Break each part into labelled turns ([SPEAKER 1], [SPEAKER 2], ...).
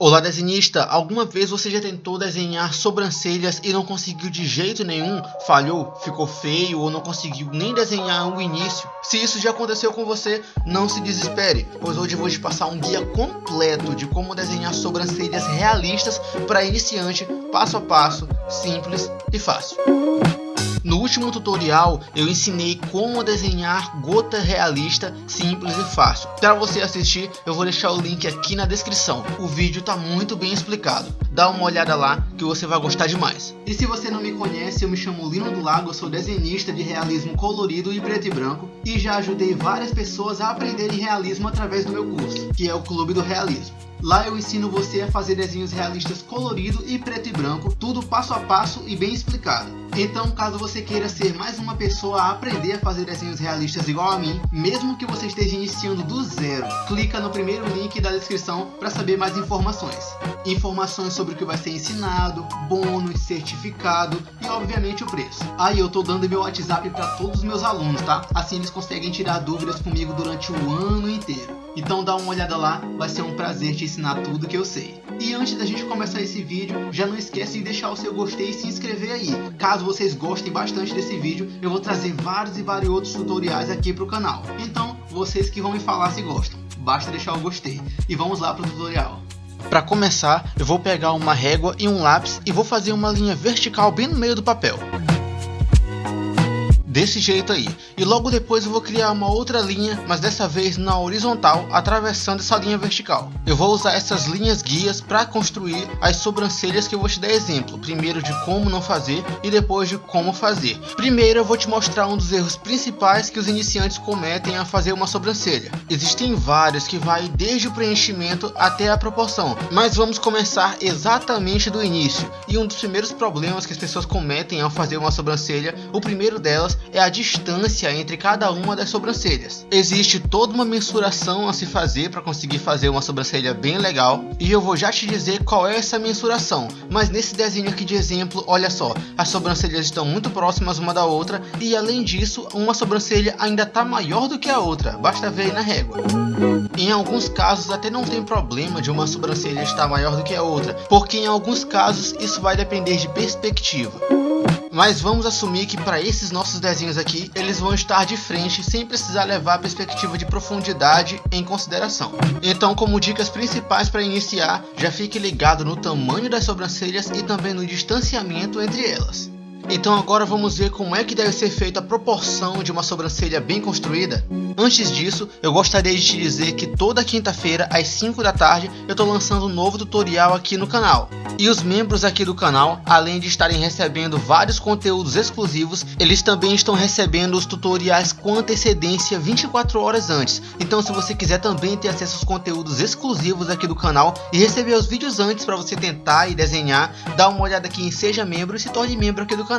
[SPEAKER 1] Olá desenhista, alguma vez você já tentou desenhar sobrancelhas e não conseguiu de jeito nenhum? Falhou, ficou feio ou não conseguiu nem desenhar o início? Se isso já aconteceu com você, não se desespere, pois hoje eu vou te passar um guia completo de como desenhar sobrancelhas realistas para iniciante, passo a passo, simples e fácil. No último tutorial eu ensinei como desenhar gota realista, simples e fácil. Para você assistir eu vou deixar o link aqui na descrição. O vídeo está muito bem explicado. Dá uma olhada lá que você vai gostar demais. E se você não me conhece, eu me chamo Lino do Lago, eu sou desenhista de realismo colorido e preto e branco e já ajudei várias pessoas a aprenderem realismo através do meu curso, que é o Clube do Realismo. Lá eu ensino você a fazer desenhos realistas colorido e preto e branco, tudo passo a passo e bem explicado. Então, caso você queira ser mais uma pessoa a aprender a fazer desenhos realistas igual a mim, mesmo que você esteja iniciando do zero, clica no primeiro link da descrição para saber mais informações. Informações sobre o que vai ser ensinado, bônus, certificado e obviamente o preço. Aí eu tô dando meu WhatsApp para todos os meus alunos, tá? Assim eles conseguem tirar dúvidas comigo durante o ano inteiro. Então dá uma olhada lá, vai ser um prazer te ensinar tudo que eu sei. E antes da gente começar esse vídeo, já não esquece de deixar o seu gostei e se inscrever aí. Caso vocês gostem bastante desse vídeo, eu vou trazer vários outros tutoriais aqui pro canal. Então, vocês que vão me falar se gostam. Basta deixar o gostei. E vamos lá pro tutorial. Para começar, eu vou pegar uma régua e um lápis e vou fazer uma linha vertical bem no meio do papel. Desse jeito aí, e logo depois eu vou criar uma outra linha, mas dessa vez na horizontal, atravessando essa linha vertical. Eu vou usar essas linhas guias para construir as sobrancelhas que eu vou te dar exemplo, primeiro de como não fazer e depois de como fazer. Primeiro eu vou te mostrar um dos erros principais que os iniciantes cometem a fazer uma sobrancelha. Existem vários que vai desde o preenchimento até a proporção, mas vamos começar exatamente do início. E um dos primeiros problemas que as pessoas cometem ao fazer uma sobrancelha, o primeiro delas é a distância entre cada uma das sobrancelhas. Existe toda uma mensuração a se fazer para conseguir fazer uma sobrancelha bem legal, e eu vou já te dizer qual é essa mensuração. Mas nesse desenho aqui de exemplo, olha só, as sobrancelhas estão muito próximas uma da outra e além disso, uma sobrancelha ainda está maior do que a outra, basta ver aí na régua. Em alguns casos até não tem problema de uma sobrancelha estar maior do que a outra, porque em alguns casos isso vai depender de perspectiva. Mas vamos assumir que para esses nossos desenhos aqui, eles vão estar de frente sem precisar levar a perspectiva de profundidade em consideração. Então, como dicas principais para iniciar, já fique ligado no tamanho das sobrancelhas e também no distanciamento entre elas. Então agora vamos ver como é que deve ser feita a proporção de uma sobrancelha bem construída. Antes disso, eu gostaria de te dizer que toda quinta-feira às 5 da tarde eu estou lançando um novo tutorial aqui no canal. E os membros aqui do canal, além de estarem recebendo vários conteúdos exclusivos, eles também estão recebendo os tutoriais com antecedência 24 horas antes. Então se você quiser também ter acesso aos conteúdos exclusivos aqui do canal e receber os vídeos antes para você tentar e desenhar, dá uma olhada aqui em Seja Membro e se torne membro aqui do canal.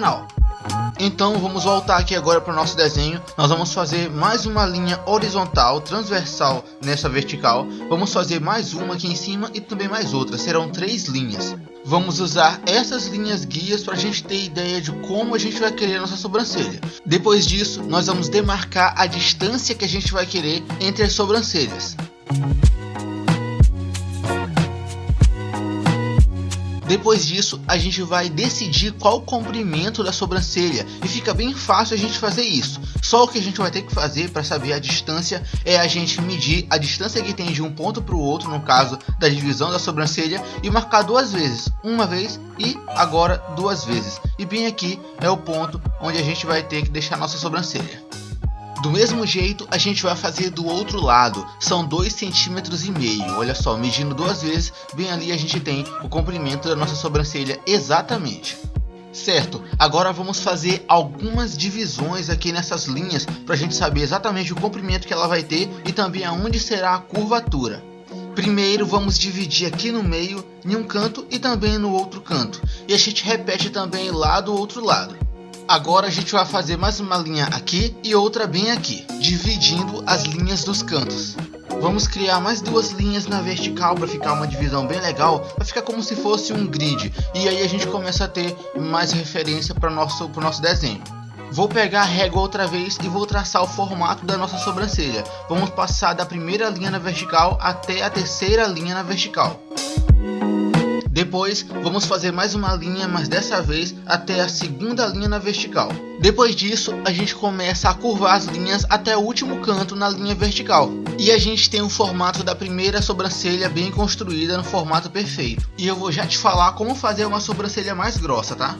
[SPEAKER 1] Então vamos voltar aqui agora para o nosso desenho. Nós vamos fazer mais uma linha horizontal, transversal nessa vertical. Vamos fazer mais uma aqui em cima e também mais outra, serão 3 linhas. Vamos usar essas linhas guias para a gente ter ideia de como a gente vai querer a nossa sobrancelha. Depois disso, nós vamos demarcar a distância que a gente vai querer entre as sobrancelhas. Depois disso, a gente vai decidir qual o comprimento da sobrancelha e fica bem fácil a gente fazer isso. Só o que a gente vai ter que fazer para saber a distância é a gente medir a distância que tem de um ponto para o outro, no caso da divisão da sobrancelha, e marcar 2 vezes, uma vez e agora 2 vezes. E bem aqui é o ponto onde a gente vai ter que deixar nossa sobrancelha. Do mesmo jeito a gente vai fazer do outro lado, são 2,5 cm, olha só, medindo 2 vezes, bem ali a gente tem o comprimento da nossa sobrancelha exatamente. Certo, agora vamos fazer algumas divisões aqui nessas linhas para a gente saber exatamente o comprimento que ela vai ter e também aonde será a curvatura. Primeiro vamos dividir aqui no meio, em um canto e também no outro canto, e a gente repete também lá do outro lado. Agora a gente vai fazer mais uma linha aqui e outra bem aqui, dividindo as linhas dos cantos. Vamos criar mais 2 linhas na vertical para ficar uma divisão bem legal, para ficar como se fosse um grid. E aí a gente começa a ter mais referência para o nosso desenho. Vou pegar a régua outra vez e vou traçar o formato da nossa sobrancelha. Vamos passar da primeira linha na vertical até a terceira linha na vertical. Depois vamos fazer mais uma linha, mas dessa vez até a segunda linha na vertical. Depois disso a gente começa a curvar as linhas até o último canto na linha vertical. E a gente tem o formato da primeira sobrancelha bem construída no formato perfeito. E eu vou já te falar como fazer uma sobrancelha mais grossa, tá?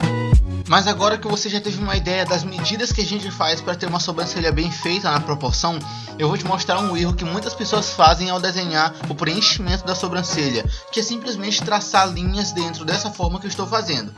[SPEAKER 1] Mas agora que você já teve uma ideia das medidas que a gente faz para ter uma sobrancelha bem feita na proporção, eu vou te mostrar um erro que muitas pessoas fazem ao desenhar o preenchimento da sobrancelha, que é simplesmente traçar linhas dentro dessa forma que eu estou fazendo.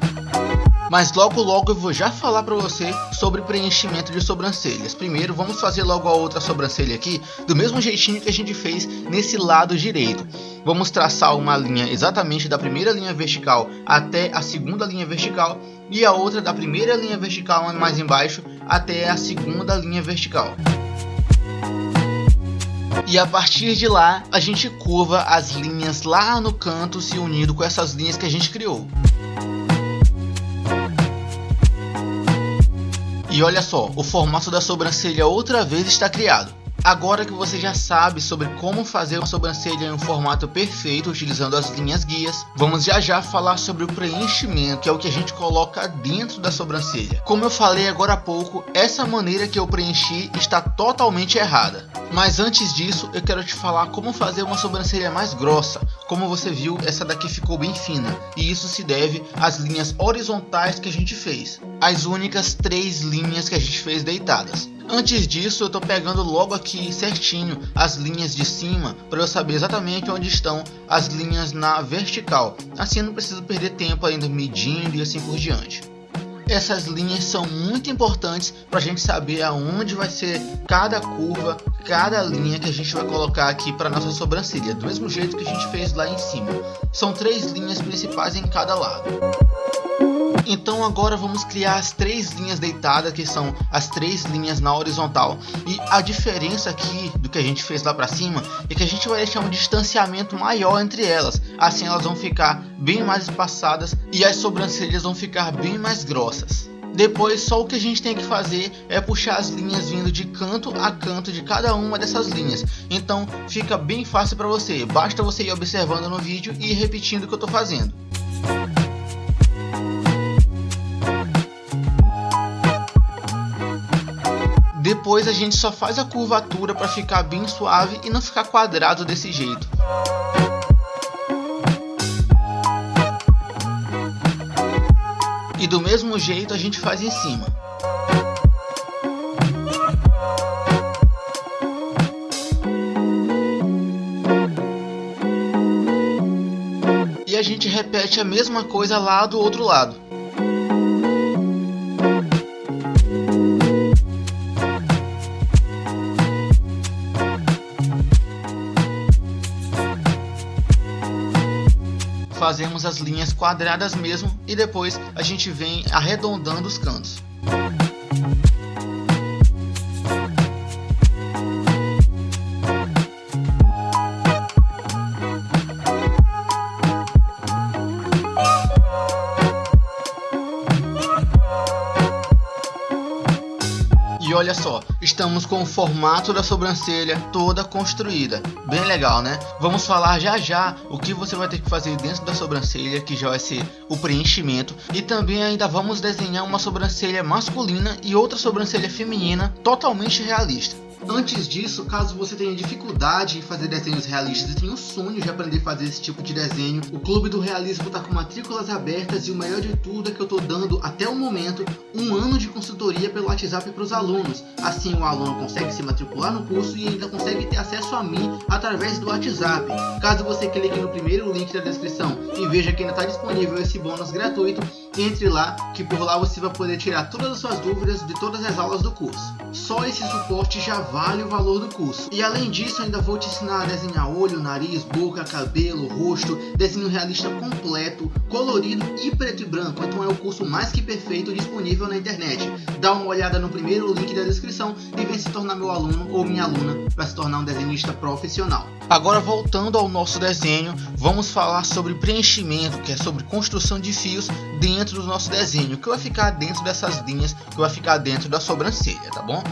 [SPEAKER 1] Mas logo eu vou já falar para você sobre preenchimento de sobrancelhas. Primeiro vamos fazer logo a outra sobrancelha aqui, do mesmo jeitinho que a gente fez nesse lado direito. Vamos traçar uma linha exatamente da primeira linha vertical até a segunda linha vertical, e a outra da primeira linha vertical mais embaixo até a segunda linha vertical. E a partir de lá a gente curva as linhas lá no canto, se unindo com essas linhas que a gente criou. E olha só, o formato da sobrancelha outra vez está criado. Agora que você já sabe sobre como fazer uma sobrancelha em um formato perfeito utilizando as linhas guias, vamos já falar sobre o preenchimento, que é o que a gente coloca dentro da sobrancelha. Como eu falei agora há pouco, essa maneira que eu preenchi está totalmente errada. Mas antes disso, eu quero te falar como fazer uma sobrancelha mais grossa. Como você viu, essa daqui ficou bem fina, e isso se deve às linhas horizontais que a gente fez. As únicas 3 linhas que a gente fez deitadas. Antes disso, eu tô pegando logo aqui certinho as linhas de cima para eu saber exatamente onde estão as linhas na vertical. Assim eu não preciso perder tempo ainda medindo e assim por diante. Essas linhas são muito importantes para a gente saber aonde vai ser cada curva, cada linha que a gente vai colocar aqui para nossa sobrancelha, do mesmo jeito que a gente fez lá em cima. São 3 linhas principais em cada lado. Então agora vamos criar as 3 linhas deitadas, que são as 3 linhas na horizontal. E a diferença aqui do que a gente fez lá para cima é que a gente vai deixar um distanciamento maior entre elas. Assim elas vão ficar bem mais espaçadas e as sobrancelhas vão ficar bem mais grossas. Depois só o que a gente tem que fazer é puxar as linhas vindo de canto a canto de cada uma dessas linhas. Então fica bem fácil para você, basta você ir observando no vídeo e ir repetindo o que eu estou fazendo. Depois a gente só faz a curvatura para ficar bem suave e não ficar quadrado desse jeito. E do mesmo jeito a gente faz em cima. E a gente repete a mesma coisa lá do outro lado. Fazemos as linhas quadradas mesmo e depois a gente vem arredondando os cantos. E olha só, estamos com o formato da sobrancelha toda construída. Bem legal, né? Vamos falar já o que você vai ter que fazer dentro da sobrancelha, que já vai ser o preenchimento. E também ainda vamos desenhar uma sobrancelha masculina e outra sobrancelha feminina totalmente realista. Antes disso, caso você tenha dificuldade em fazer desenhos realistas e tenha o sonho de aprender a fazer esse tipo de desenho, o Clube do Realismo está com matrículas abertas e o melhor de tudo é que eu estou dando até o momento 1 ano de consultoria pelo WhatsApp para os alunos. Assim o aluno consegue se matricular no curso e ainda consegue ter acesso a mim através do WhatsApp. Caso você clique no primeiro link da descrição e veja que ainda está disponível esse bônus gratuito, entre lá que por lá você vai poder tirar todas as suas dúvidas de todas as aulas do curso. Só esse suporte já vale o valor do curso. E além disso, ainda vou te ensinar a desenhar olho, nariz, boca, cabelo, rosto, desenho realista completo, colorido e preto e branco. Então é o curso mais que perfeito disponível na internet. Dá uma olhada no primeiro link da descrição e vem se tornar meu aluno ou minha aluna para se tornar um desenhista profissional. Agora voltando ao nosso desenho, vamos falar sobre preenchimento, que é sobre construção de fios dentro do nosso desenho, que vai ficar dentro dessas linhas, que vai ficar dentro da sobrancelha, tá bom?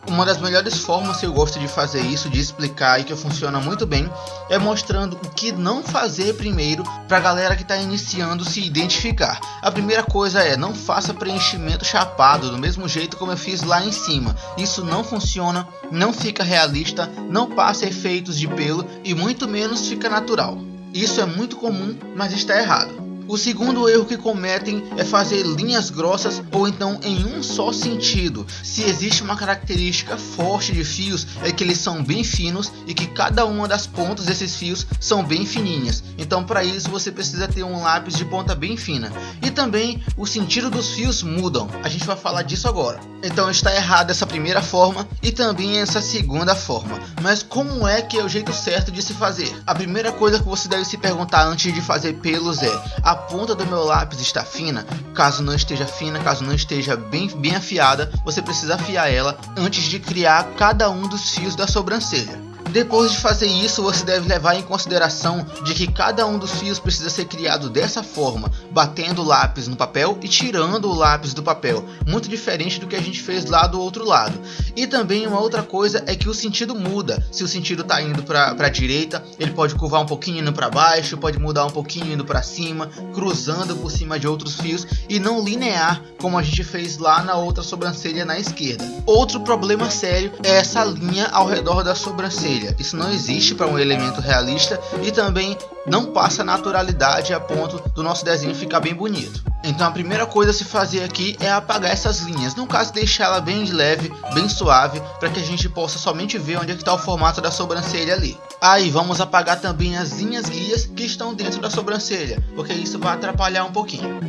[SPEAKER 1] Uma das melhores formas que eu gosto de fazer isso, de explicar e que funciona muito bem, é mostrando o que não fazer primeiro para a galera que está iniciando se identificar. A primeira coisa é: não faça preenchimento chapado do mesmo jeito como eu fiz lá em cima. Isso não funciona, não fica realista, não passa efeitos de pelo e muito menos fica natural. Isso é muito comum, mas está errado. O segundo erro que cometem é fazer linhas grossas ou então em um só sentido. Se existe uma característica forte de fios, é que eles são bem finos e que cada uma das pontas desses fios são bem fininhas. Então para isso você precisa ter um lápis de ponta bem fina. E também o sentido dos fios mudam, a gente vai falar disso agora. Então está errada essa primeira forma e também essa segunda forma. Mas como é que é o jeito certo de se fazer? A primeira coisa que você deve se perguntar antes de fazer pelos é: a ponta do meu lápis está fina? Caso não esteja fina, caso não esteja bem afiada, você precisa afiar ela antes de criar cada um dos fios da sobrancelha. Depois de fazer isso, você deve levar em consideração de que cada um dos fios precisa ser criado dessa forma, batendo o lápis no papel e tirando o lápis do papel, muito diferente do que a gente fez lá do outro lado. E também uma outra coisa é que o sentido muda. Se o sentido está indo para a direita, ele pode curvar um pouquinho indo para baixo, pode mudar um pouquinho indo para cima, cruzando por cima de outros fios e não linear como a gente fez lá na outra sobrancelha na esquerda. Outro problema sério é essa linha ao redor da sobrancelha. Isso não existe para um elemento realista e também não passa naturalidade a ponto do nosso desenho ficar bem bonito. Então a primeira coisa a se fazer aqui é apagar essas linhas, no caso deixar ela bem leve, bem suave, para que a gente possa somente ver onde é que está o formato da sobrancelha ali. Aí vamos apagar também as linhas guias que estão dentro da sobrancelha, porque isso vai atrapalhar um pouquinho.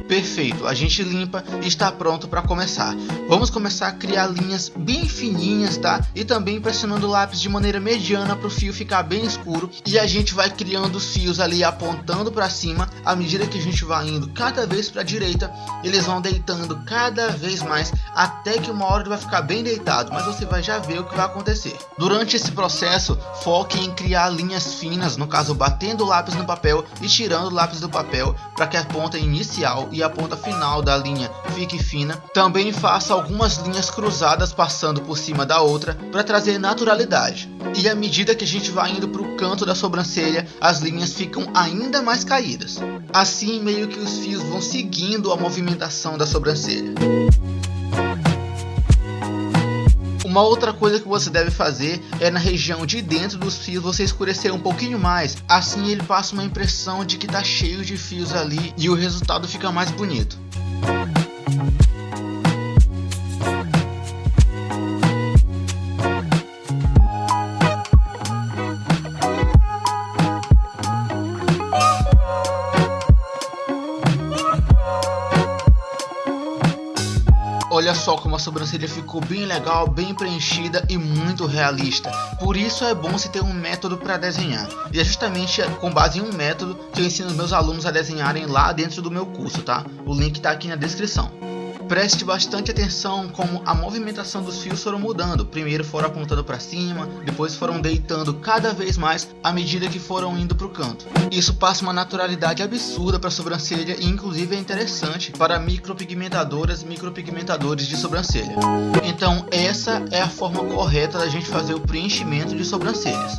[SPEAKER 1] Perfeito, a gente limpa e está pronto para começar. Vamos começar a criar linhas bem fininhas, tá? E também pressionando o lápis de maneira mediana para o fio ficar bem escuro. E a gente vai criando os fios ali apontando para cima. À medida que a gente vai indo cada vez para a direita, eles vão deitando cada vez mais, até que uma hora ele vai ficar bem deitado, mas você vai já ver o que vai acontecer. Durante esse processo, foque em criar linhas finas, no caso batendo o lápis no papel e tirando o lápis do papel, para que a ponta inicial e a ponta final da linha fique fina. Também faça algumas linhas cruzadas passando por cima da outra para trazer naturalidade. E à medida que a gente vai indo para o canto da sobrancelha, as linhas ficam ainda mais caídas. Assim meio que os fios vão seguindo a movimentação da sobrancelha. Uma outra coisa que você deve fazer é na região de dentro dos fios você escurecer um pouquinho mais, assim ele passa uma impressão de que está cheio de fios ali e o resultado fica mais bonito. Olha só como a sobrancelha ficou bem legal, bem preenchida e muito realista. Por isso é bom se ter um método para desenhar. E é justamente com base em um método que eu ensino os meus alunos a desenharem lá dentro do meu curso, tá? O link está aqui na descrição. Preste bastante atenção como a movimentação dos fios foram mudando. Primeiro foram apontando para cima, depois foram deitando cada vez mais à medida que foram indo para o canto. Isso passa uma naturalidade absurda para a sobrancelha e inclusive é interessante para micropigmentadoras e micropigmentadores de sobrancelha. Então essa é a forma correta da gente fazer o preenchimento de sobrancelhas.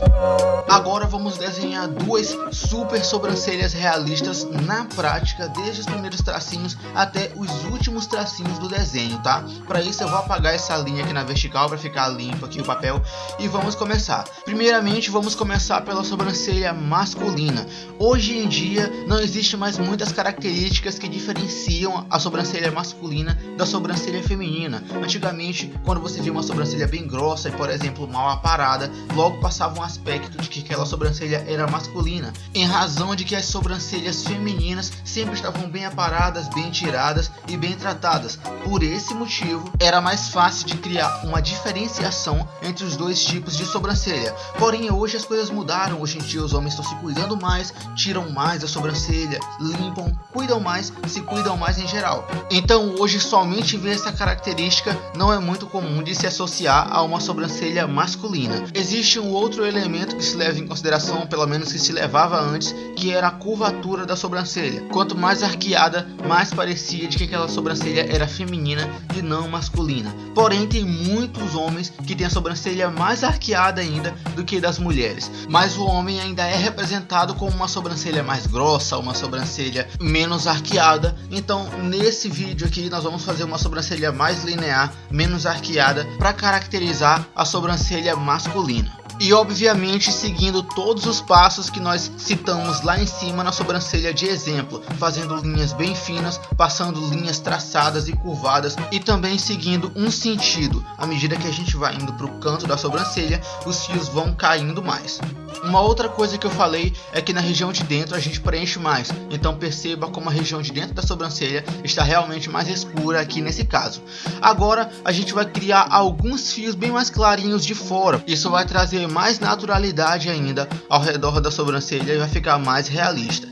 [SPEAKER 1] Agora vamos desenhar duas super sobrancelhas realistas na prática, desde os primeiros tracinhos até os últimos tracinhos do desenho, tá? Para isso eu vou apagar essa linha aqui na vertical para ficar limpo aqui o papel e vamos começar. Primeiramente vamos começar pela sobrancelha masculina. Hoje em dia não existe mais muitas características que diferenciam a sobrancelha masculina da sobrancelha feminina. Antigamente, quando você via uma sobrancelha bem grossa e, por exemplo, mal aparada, logo passava um aspecto de que aquela sobrancelha era masculina, em razão de que as sobrancelhas femininas sempre estavam bem aparadas, bem tiradas e bem tratadas. Por esse motivo, era mais fácil de criar uma diferenciação entre os dois tipos de sobrancelha. Porém, hoje as coisas mudaram. Hoje em dia os homens estão se cuidando mais, tiram mais a sobrancelha, limpam, cuidam mais, se cuidam mais em geral. Então hoje somente ver essa característica não é muito comum de se associar a uma sobrancelha masculina. Existe um outro elemento que se leva em consideração, pelo menos que se levava antes, que era a curvatura da sobrancelha. Quanto mais arqueada, mais parecia de que aquela sobrancelha era feminina e não masculina. Porém, tem muitos homens que têm a sobrancelha mais arqueada ainda do que das mulheres. Mas o homem ainda é representado com uma sobrancelha mais grossa, uma sobrancelha menos arqueada. Então, nesse vídeo aqui, nós vamos fazer uma sobrancelha mais linear, menos arqueada, para caracterizar a sobrancelha masculina. E obviamente seguindo todos os passos que nós citamos lá em cima na sobrancelha de exemplo, fazendo linhas bem finas, passando linhas traçadas e curvadas e também seguindo um sentido. À medida que a gente vai indo para o canto da sobrancelha, os fios vão caindo mais. Uma outra coisa que eu falei é que na região de dentro a gente preenche mais, então perceba como a região de dentro da sobrancelha está realmente mais escura aqui nesse caso. Agora a gente vai criar alguns fios bem mais clarinhos de fora, isso vai trazer mais naturalidade ainda ao redor da sobrancelha e vai ficar mais realista.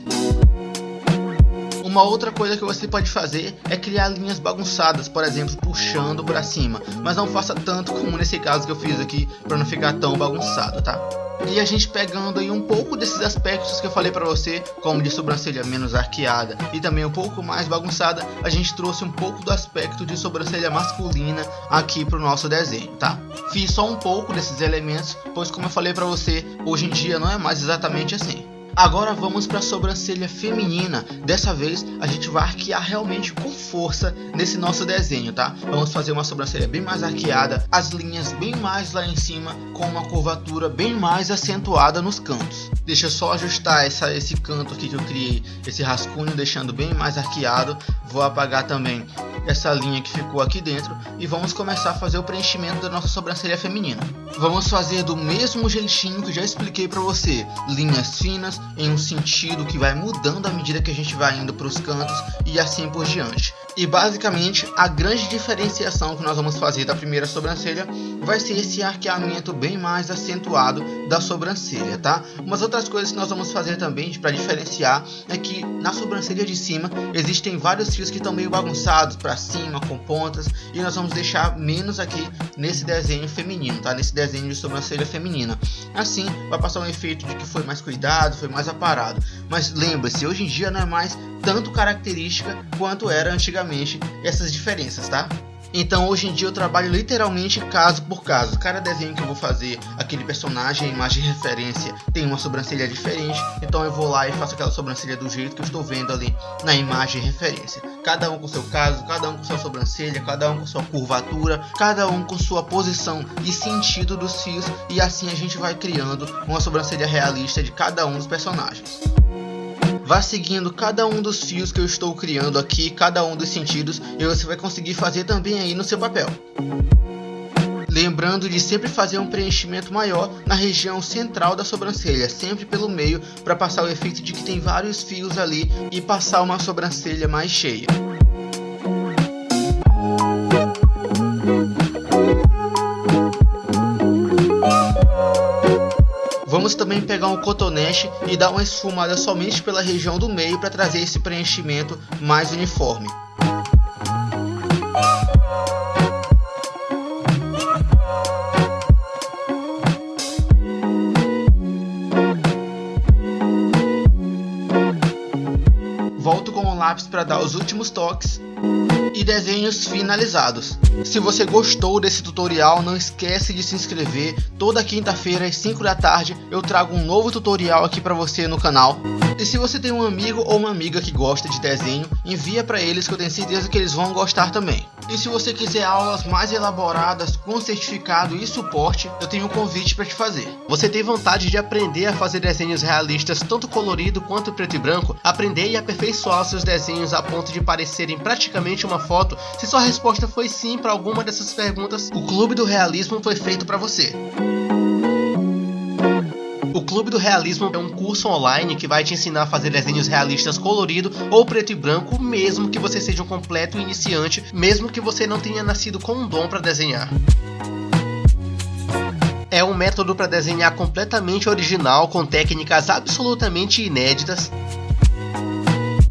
[SPEAKER 1] Uma outra coisa que você pode fazer é criar linhas bagunçadas, por exemplo, puxando para cima, mas não faça tanto como nesse caso que eu fiz aqui, para não ficar tão bagunçado, tá? E a gente pegando aí um pouco desses aspectos que eu falei para você, como de sobrancelha menos arqueada e também um pouco mais bagunçada, a gente trouxe um pouco do aspecto de sobrancelha masculina aqui para o nosso desenho, tá? Fiz só um pouco desses elementos, pois como eu falei para você, hoje em dia não é mais exatamente assim. Agora vamos para a sobrancelha feminina. Dessa vez a gente vai arquear realmente com força nesse nosso desenho, tá? Vamos fazer uma sobrancelha bem mais arqueada, as linhas bem mais lá em cima, com uma curvatura bem mais acentuada nos cantos. Deixa eu só ajustar esse canto aqui que eu criei, esse rascunho, deixando bem mais arqueado. Vou apagar também essa linha que ficou aqui dentro e vamos começar a fazer o preenchimento da nossa sobrancelha feminina. Vamos fazer do mesmo jeitinho que já expliquei para você, linhas finas em um sentido que vai mudando à medida que a gente vai indo para os cantos e assim por diante. E basicamente a grande diferenciação que nós vamos fazer da primeira sobrancelha vai ser esse arqueamento bem mais acentuado da sobrancelha, tá? Umas outras coisas que nós vamos fazer também para diferenciar é que na sobrancelha de cima existem vários fios que estão meio bagunçados para cima, com pontas, e nós vamos deixar menos aqui nesse desenho feminino, tá? Nesse desenho de sobrancelha feminina. Assim vai passar um efeito de que foi mais cuidado, foi mais aparado. Mas lembre-se, hoje em dia não é mais tanto característica quanto era antigamente essas diferenças, tá? Então hoje em dia eu trabalho literalmente caso por caso. Cada desenho que eu vou fazer, aquele personagem, a imagem de referência tem uma sobrancelha diferente, então eu vou lá e faço aquela sobrancelha do jeito que eu estou vendo ali na imagem de referência. Cada um com seu caso, cada um com sua sobrancelha, cada um com sua curvatura, cada um com sua posição e sentido dos fios, e assim a gente vai criando uma sobrancelha realista de cada um dos personagens. Vá seguindo cada um dos fios que eu estou criando aqui, cada um dos sentidos, e você vai conseguir fazer também aí no seu papel. Lembrando de sempre fazer um preenchimento maior na região central da sobrancelha, sempre pelo meio, para passar o efeito de que tem vários fios ali e passar uma sobrancelha mais cheia. Vamos também pegar um cotonete e dar uma esfumada somente pela região do meio para trazer esse preenchimento mais uniforme. Volto com o lápis para dar os últimos toques e desenhos finalizados. Se você gostou desse tutorial, não esquece de se inscrever. Toda quinta-feira às 5 da tarde eu trago um novo tutorial aqui para você no canal. E se você tem um amigo ou uma amiga que gosta de desenho, envia para eles que eu tenho certeza que eles vão gostar também. E se você quiser aulas mais elaboradas com certificado e suporte, eu tenho um convite para te fazer. Você tem vontade de aprender a fazer desenhos realistas tanto colorido quanto preto e branco? Aprender e aperfeiçoar seus desenhos a ponto de parecerem praticamente uma foto? Se sua resposta foi sim para alguma dessas perguntas, o Clube do Realismo foi feito para você. O Clube do Realismo é um curso online que vai te ensinar a fazer desenhos realistas colorido ou preto e branco, mesmo que você seja um completo iniciante, mesmo que você não tenha nascido com um dom para desenhar. É um método para desenhar completamente original, com técnicas absolutamente inéditas.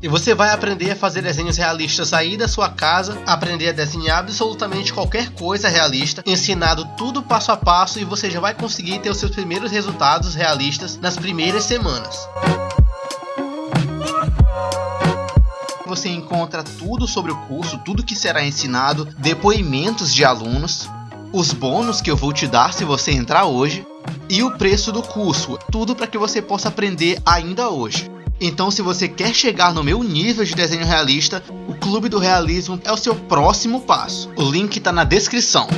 [SPEAKER 1] E você vai aprender a fazer desenhos realistas aí da sua casa, aprender a desenhar absolutamente qualquer coisa realista, ensinado tudo passo a passo, e você já vai conseguir ter os seus primeiros resultados realistas nas primeiras semanas. você encontra tudo sobre o curso, tudo que será ensinado, depoimentos de alunos, os bônus que eu vou te dar se você entrar hoje e o preço do curso, tudo para que você possa aprender ainda hoje. Então, se você quer chegar no meu nível de desenho realista, o Clube do Realismo é o seu próximo passo. O link está na descrição.